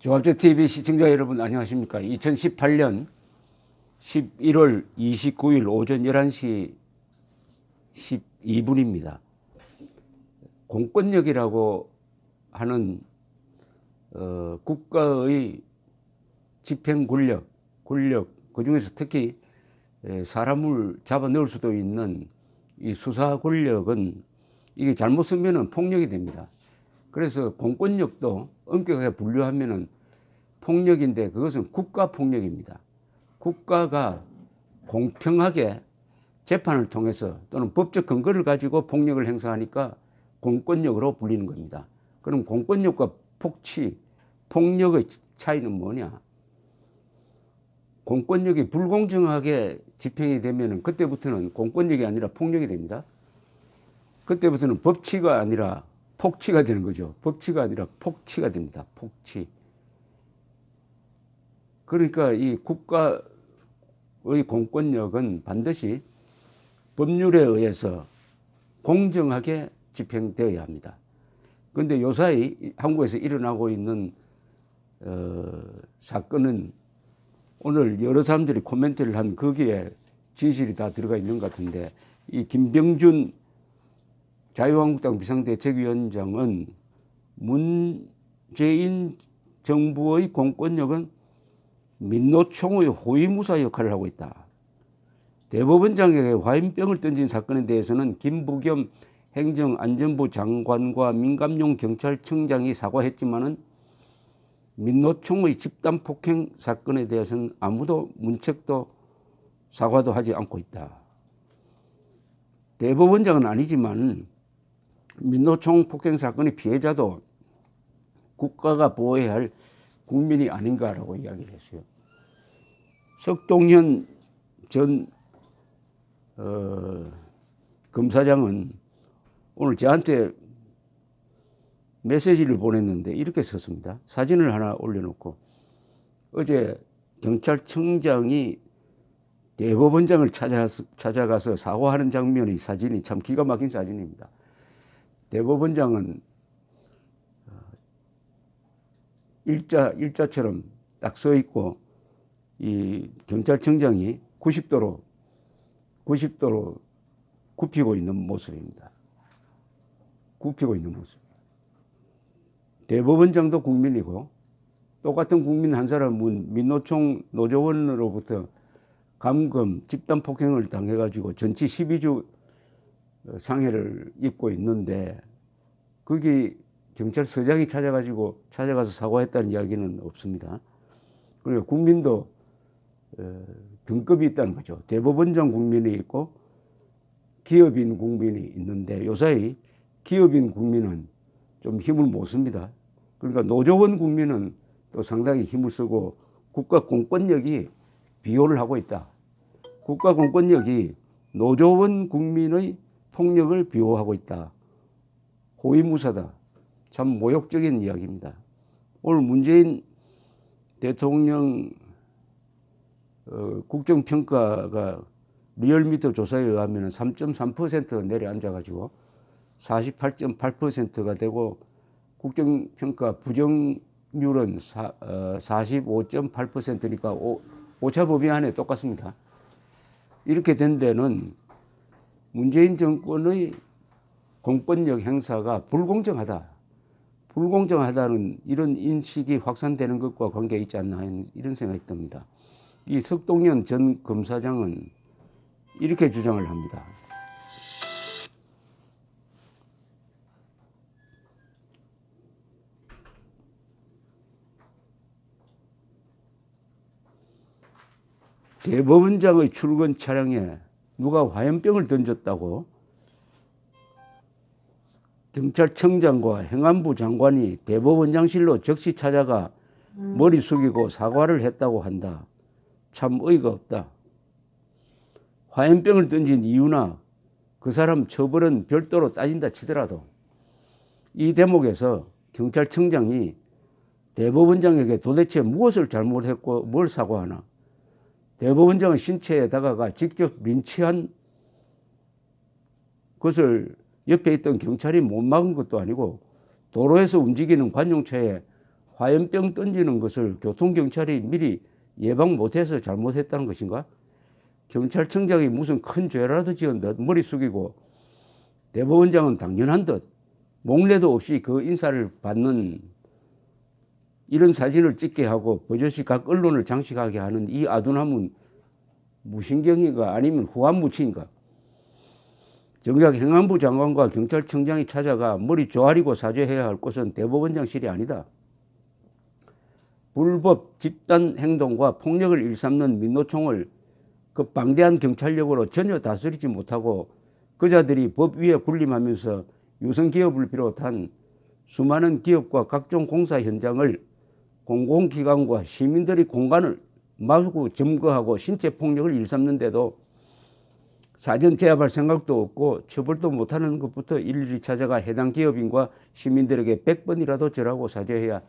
조합조TV 시청자 여러분 안녕하십니까. 2018년 11월 29일 오전 11시 12분입니다. 공권력이라고 하는 국가의 집행 권력, 그중에서 특히 사람을 잡아 넣을 수도 있는 이 수사 권력은 이게 잘못 쓰면은 폭력이 됩니다. 그래서 공권력도 엄격하게 분류하면은 폭력인데 그것은 국가 폭력입니다. 국가가 공평하게 재판을 통해서 또는 법적 근거를 가지고 폭력을 행사하니까 공권력으로 불리는 겁니다. 그럼 공권력과 폭치, 폭력의 차이는 뭐냐? 공권력이 불공정하게 집행이 되면은 그때부터는 공권력이 아니라 폭력이 됩니다. 그때부터는 법치가 아니라 폭치가 되는 거죠. 법치가 아니라 폭치가 됩니다. 폭치. 그러니까 이 국가의 공권력은 반드시 법률에 의해서 공정하게 집행되어야 합니다. 그런데 요사이 한국에서 일어나고 있는 사건은 오늘 여러 사람들이 코멘트를 한 거기에 진실이 다 들어가 있는 것 같은데, 이 김병준 자유한국당 비상대책위원장은 문재인 정부의 공권력은 민노총의 호위무사 역할을 하고 있다. 대법원장에게 화인병을 던진 사건에 대해서는 김부겸 행정안전부 장관과 민감용 경찰청장이 사과했지만은 민노총의 집단 폭행 사건에 대해서는 아무도 문책도 사과도 하지 않고 있다. 대법원장은 아니지만 민노총 폭행 사건의 피해자도 국가가 보호해야 할 국민이 아닌가라고 이야기를 했어요. 석동현 전 검사장은 오늘 저한테 메시지를 보냈는데 이렇게 썼습니다. 사진을 하나 올려놓고, 어제 경찰청장이 대법원장을 찾아가서 사과하는 장면의 사진이 참 기가 막힌 사진입니다. 대법원장은 일자처럼 딱 서 있고, 이 경찰청장이 90도로 굽히고 있는 모습입니다. 굽히고 있는 모습. 대법원장도 국민이고 똑같은 국민 한 사람은 민노총 노조원으로부터 감금, 집단 폭행을 당해가지고 전치 12주 상해를 입고 있는데, 거기 경찰서장이 찾아가서 사과했다는 이야기는 없습니다. 그리고 국민도 등급이 있다는 거죠. 대법원장 국민이 있고 기업인 국민이 있는데, 요사이 기업인 국민은 좀 힘을 못 씁니다. 그러니까 노조원 국민은 또 상당히 힘을 쓰고 국가 공권력이 비호를 하고 있다. 국가 공권력이 노조원 국민의 폭력을 비호하고 있다. 호위무사다. 참 모욕적인 이야기입니다. 오늘 문재인 대통령 국정평가가 리얼미터 조사에 의하면 3.3% 내려앉아가지고 48.8%가 되고, 국정평가 부정률은 45.8%니까 오차 범위 안에 똑같습니다. 이렇게 된 데는 문재인 정권의 공권력 행사가 불공정하다는 이런 인식이 확산되는 것과 관계가 있지 않나 하는 이런 생각이 듭니다. 이 석동현 전 검사장은 이렇게 주장을 합니다. 대법원장의 출근 차량에 누가 화염병을 던졌다고 경찰청장과 행안부 장관이 대법원장실로 즉시 찾아가 머리 숙이고 사과를 했다고 한다. 참 어이가 없다. 화염병을 던진 이유나 그 사람 처벌은 별도로 따진다 치더라도 이 대목에서 경찰청장이 대법원장에게 도대체 무엇을 잘못했고 뭘 사과하나? 대법원장의 신체에 다가가 직접 린치한 것을 옆에 있던 경찰이 못 막은 것도 아니고, 도로에서 움직이는 관용차에 화염병 던지는 것을 교통경찰이 미리 예방 못해서 잘못했다는 것인가? 경찰청장이 무슨 큰 죄라도 지은 듯 머리 숙이고 대법원장은 당연한 듯 목례도 없이 그 인사를 받는 이런 사진을 찍게 하고 버젓이 각 언론을 장식하게 하는 이 아둔함은 무신경인가 아니면 후한무치인가? 정작 행안부 장관과 경찰청장이 찾아가 머리 조아리고 사죄해야 할 곳은 대법원장실이 아니다. 불법 집단 행동과 폭력을 일삼는 민노총을 그 방대한 경찰력으로 전혀 다스리지 못하고 그자들이 법 위에 군림하면서 유성기업을 비롯한 수많은 기업과 각종 공사 현장을 공공기관과 시민들의 공간을 마구 점거하고 신체 폭력을 일삼는데도 사전 제압할 생각도 없고 처벌도 못하는 것부터 일일이 찾아가 해당 기업인과 시민들에게 100번이라도 절하고 사죄해야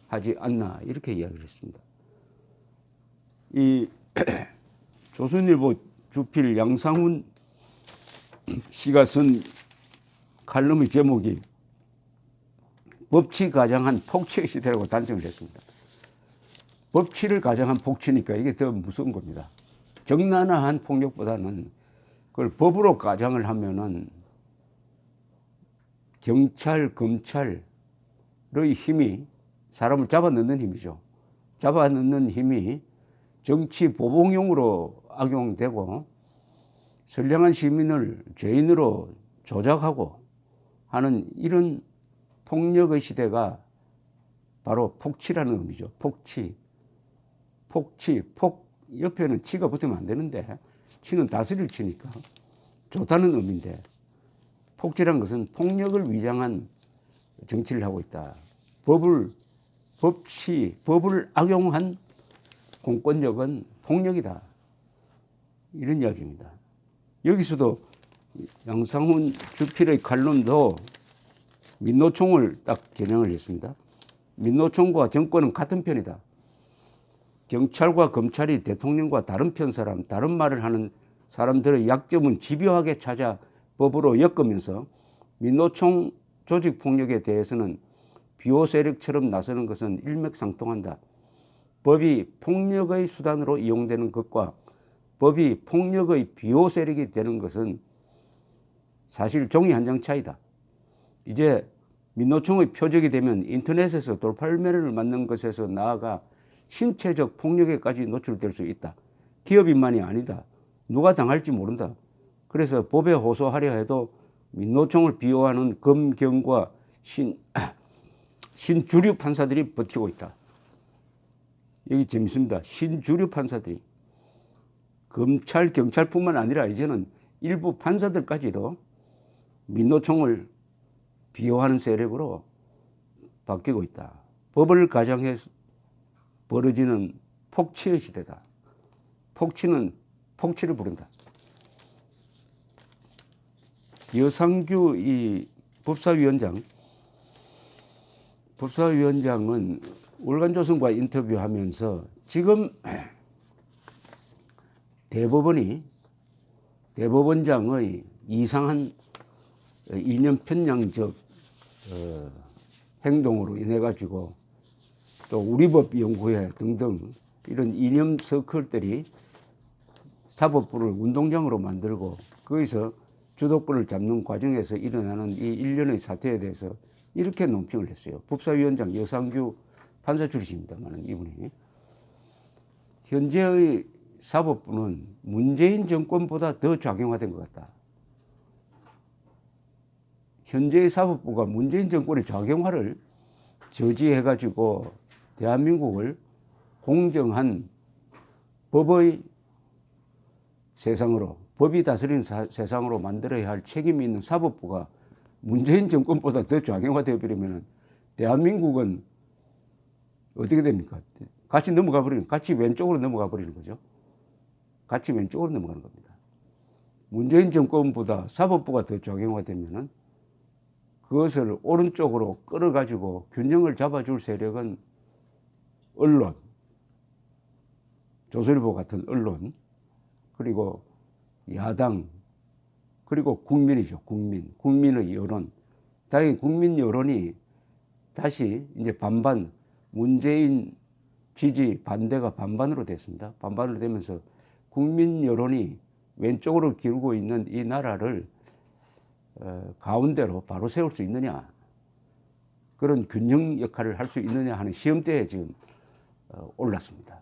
하지 않나 이렇게 이야기를 했습니다. 이 조선일보 주필 양상훈 씨가 쓴 칼럼의 제목이 법치 가장한 폭치의 시대라고 단정을 했습니다. 법치를 가장한 폭치니까 이게 더 무서운 겁니다. 적나라한 폭력보다는 그걸 법으로 가장을 하면은 경찰, 검찰의 힘이 사람을 잡아넣는 힘이죠. 잡아넣는 힘이 정치 보복용으로 악용되고 선량한 시민을 죄인으로 조작하고 하는 이런 폭력의 시대가 바로 폭치라는 의미죠. 폭치. 폭 옆에는 치가 붙으면 안 되는데 치는 다스릴 치니까 좋다는 의미인데 폭치란 것은 폭력을 위장한 정치를 하고 있다. 법을 악용한 공권력은 폭력이다. 이런 이야기입니다. 여기서도 양상훈 주필의 칼럼도 민노총을 딱 겨냥을 했습니다. 민노총과 정권은 같은 편이다. 경찰과 검찰이 대통령과 다른 편 사람, 다른 말을 하는 사람들의 약점은 집요하게 찾아 법으로 엮으면서 민노총 조직폭력에 대해서는 비호 세력처럼 나서는 것은 일맥상통한다. 법이 폭력의 수단으로 이용되는 것과 법이 폭력의 비호 세력이 되는 것은 사실 종이 한 장 차이다. 이제 민노총의 표적이 되면 인터넷에서 돌팔매를 맞는 것에서 나아가 신체적 폭력에까지 노출될 수 있다. 기업인만이 아니다. 누가 당할지 모른다. 그래서 법에 호소하려 해도 민노총을 비호하는 검경과 신주류 판사들이 버티고 있다. 여기 재밌습니다. 신주류 판사들이 검찰, 경찰뿐만 아니라 이제는 일부 판사들까지도 민노총을 비호하는 세력으로 바뀌고 있다. 법을 가장해서 벌어지는 폭치의 시대다. 폭치는 폭치를 부른다. 여상규 이 법사위원장은 월간조선과 인터뷰하면서 지금 대법원장의 이상한 이념 편향적 행동으로 인해 가지고 또 우리법연구회 등등 이런 이념 서클들이 사법부를 운동장으로 만들고 거기서 주도권을 잡는 과정에서 일어나는 이 일련의 사태에 대해서 이렇게 논평을 했어요. 법사위원장 여상규 판사 출신입니다만 이분이 현재의 사법부는 문재인 정권보다 더 좌경화된 것 같다. 현재의 사법부가 문재인 정권의 좌경화를 저지해가지고 대한민국을 공정한 법의 세상으로, 법이 다스리는 세상으로 만들어야 할 책임이 있는 사법부가 문재인 정권보다 더 좌경화되어 버리면 대한민국은 어떻게 됩니까? 같이 넘어가 버리는, 같이 왼쪽으로 넘어가 버리는 거죠. 같이 왼쪽으로 넘어가는 겁니다. 문재인 정권보다 사법부가 더 좌경화되면은 그것을 오른쪽으로 끌어가지고 균형을 잡아줄 세력은 언론, 조선일보 같은 언론, 그리고 야당, 그리고 국민이죠. 국민의 여론. 당연히 국민 여론이 다시 이제 반반, 문재인 지지 반대가 반반으로 됐습니다. 반반으로 되면서 국민 여론이 왼쪽으로 기울고 있는 이 나라를 가운데로 바로 세울 수 있느냐, 그런 균형 역할을 할 수 있느냐 하는 시험대에 지금 올랐습니다.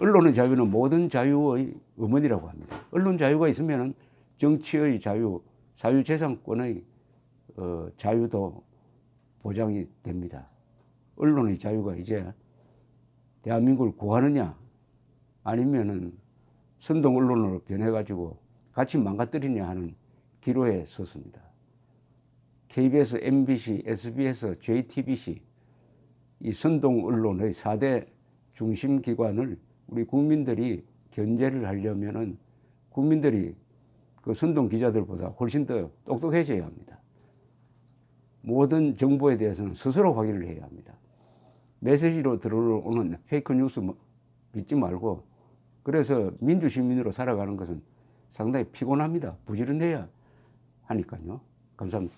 언론의 자유는 모든 자유의 어머니라고 합니다. 언론 자유가 있으면 정치의 자유, 사유재산권의 자유도 보장이 됩니다. 언론의 자유가 이제 대한민국을 구하느냐 아니면은 선동 언론으로 변해가지고 같이 망가뜨리냐 하는 기로에 섰습니다. KBS, MBC, SBS, JTBC 이 선동 언론의 4대 중심 기관을 우리 국민들이 견제를 하려면은 국민들이 그 선동 기자들보다 훨씬 더 똑똑해져야 합니다. 모든 정보에 대해서는 스스로 확인을 해야 합니다. 메시지로 들어오는 페이크 뉴스 믿지 말고, 그래서 민주시민으로 살아가는 것은 상당히 피곤합니다. 부지런해야 하니까요. 감사합니다.